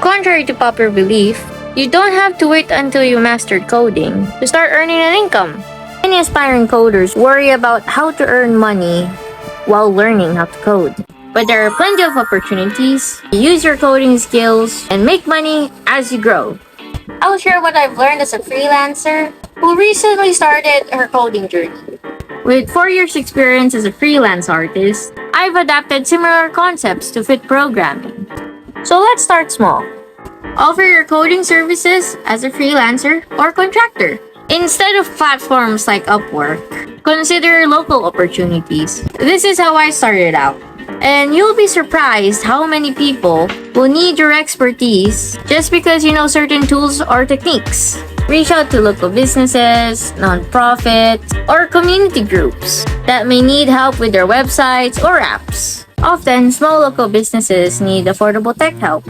Contrary to popular belief, you don't have to wait until you mastered coding to start earning an income. Many aspiring coders worry about how to earn money while learning how to code. But there are plenty of opportunities to use your coding skills and make money as you grow. I'll share what I've learned as a freelancer who recently started her coding journey. With 4 years experience as a freelance artist, I've adapted similar concepts to fit programming. So let's start small. Offer your coding services as a freelancer or contractor. Instead of platforms like Upwork, consider local opportunities. This is how I started out. And you'll be surprised how many people will need your expertise just because you know certain tools or techniques. Reach out to local businesses, nonprofits, or community groups that may need help with their websites or apps. Often, small local businesses need affordable tech help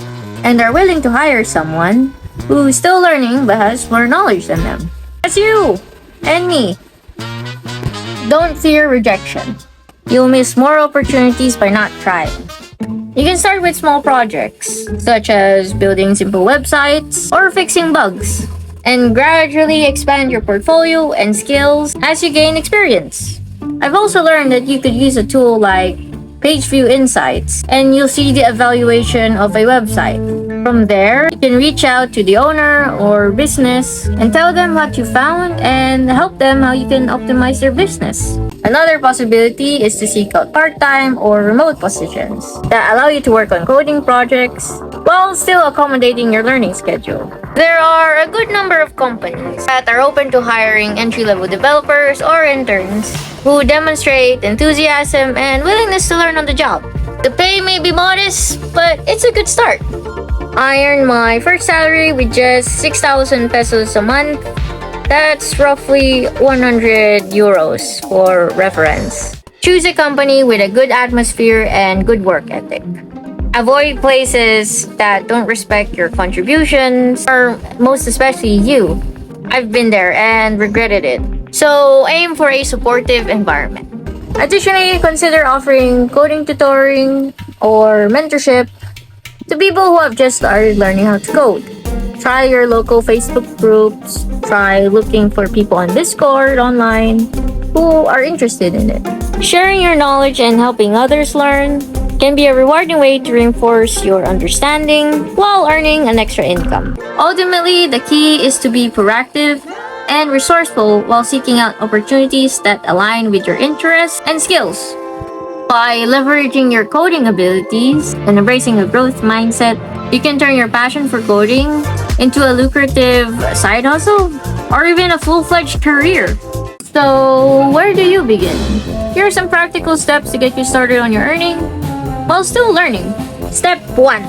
and are willing to hire someone who is still learning but has more knowledge than them. That's you and me. Don't fear rejection. You'll miss more opportunities by not trying. You can start with small projects, such as building simple websites or fixing bugs, and gradually expand your portfolio and skills as you gain experience. I've also learned that you could use a tool like Page View Insights, and you'll see the evaluation of a website. From there, you can reach out to the owner or business and tell them what you found and help them how you can optimize their business. Another possibility is to seek out part-time or remote positions that allow you to work on coding projects while still accommodating your learning schedule. There are a good number of companies that are open to hiring entry-level developers or interns who demonstrate enthusiasm and willingness to learn on the job. The pay may be modest, but it's a good start. I earned my first salary with just 6,000 pesos a month. That's roughly 100 euros for reference. Choose a company with a good atmosphere and good work ethic. Avoid places that don't respect your contributions, or most especially you. I've been there and regretted it. So aim for a supportive environment. Additionally, consider offering coding tutoring or mentorship to people who have just started learning how to code. Try your local Facebook groups. Try looking for people on Discord online who are interested in it. Sharing your knowledge and helping others learn can be a rewarding way to reinforce your understanding while earning an extra income. Ultimately, the key is to be proactive and resourceful while seeking out opportunities that align with your interests and skills. By leveraging your coding abilities and embracing a growth mindset, you can turn your passion for coding into a lucrative side hustle or even a full-fledged career. So, where do you begin? Here are some practical steps to get you started on your earning while still learning. Step 1.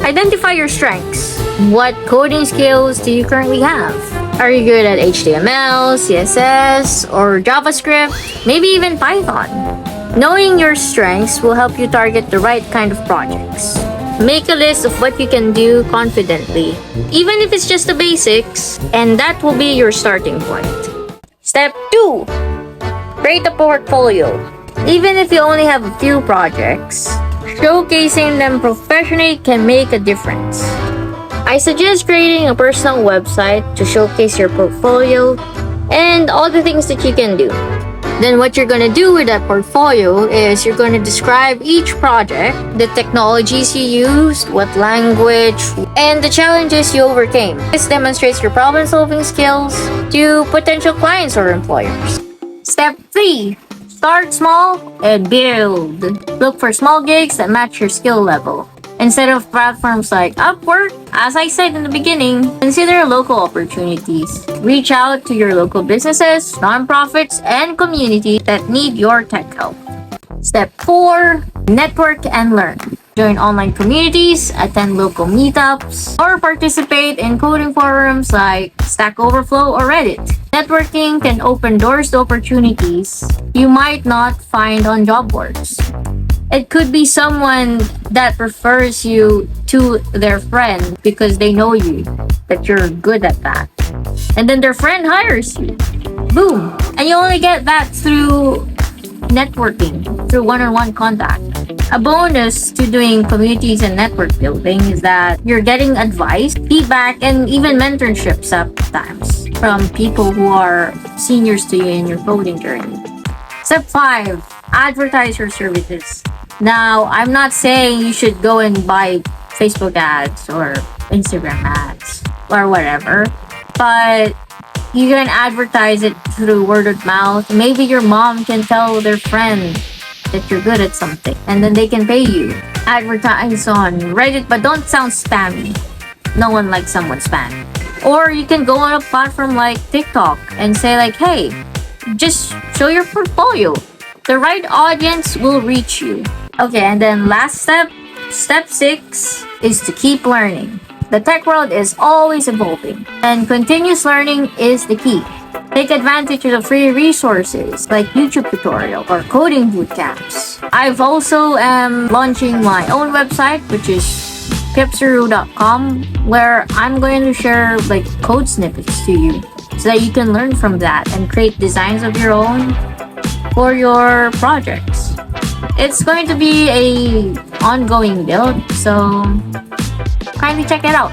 Identify your strengths. What coding skills do you currently have? Are you good at HTML, CSS, or JavaScript? Maybe even Python? Knowing your strengths will help you target the right kind of projects. Make a list of what you can do confidently, even if it's just the basics, and that will be your starting point. Step 2. Create a portfolio. Even if you only have a few projects, showcasing them professionally can make a difference. I suggest creating a personal website to showcase your portfolio and all the things that you can do. Then what you're gonna do with that portfolio is you're gonna describe each project, the technologies you used, what language, and the challenges you overcame. This demonstrates your problem-solving skills to potential clients or employers. Step 3. Start small and build. Look for small gigs that match your skill level. Instead of platforms like Upwork, as I said in the beginning, consider local opportunities. Reach out to your local businesses, nonprofits, and communities that need your tech help. Step 4. Network and learn. Join online communities, attend local meetups, or participate in coding forums like Stack Overflow or Reddit. Networking can open doors to opportunities you might not find on job boards. It could be someone that refers you to their friend because they know you, that you're good at that. And then their friend hires you. Boom! And you only get that through networking, through one-on-one contact. A bonus to doing communities and network building is that you're getting advice, feedback, and even mentorship sometimes from people who are seniors to you in your coding journey. Step 5, advertise your services. Now, I'm not saying you should go and buy Facebook ads or Instagram ads or whatever, but you can advertise it through word of mouth. Maybe your mom can tell their friend that you're good at something and then they can pay you. Advertise on Reddit, but don't sound spammy. No one likes someone spammy. Or you can go on a platform like TikTok and say like, hey, just show your portfolio. The right audience will reach you. Okay, and then last step 6 is to keep learning. The tech world is always evolving, and continuous learning is the key. Take advantage of the free resources like YouTube tutorial or coding bootcamps. I've also am launching my own website, which is piepz.com, where I'm going to share like code snippets to you so that you can learn from that and create designs of your own for your projects. It's going to be a ongoing build, so kindly check it out.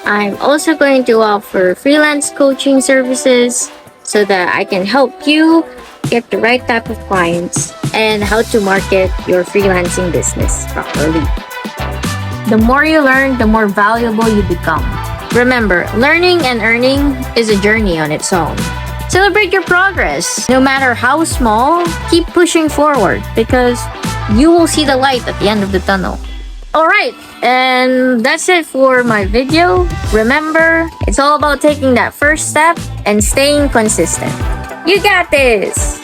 I'm also going to offer freelance coaching services so that I can help you get the right type of clients and how to market your freelancing business properly. The more you learn, the more valuable you become. Remember, learning and earning is a journey on its own. Celebrate your progress. No matter how small, keep pushing forward because you will see the light at the end of the tunnel. Alright, and that's it for my video. Remember, it's all about taking that first step and staying consistent. You got this!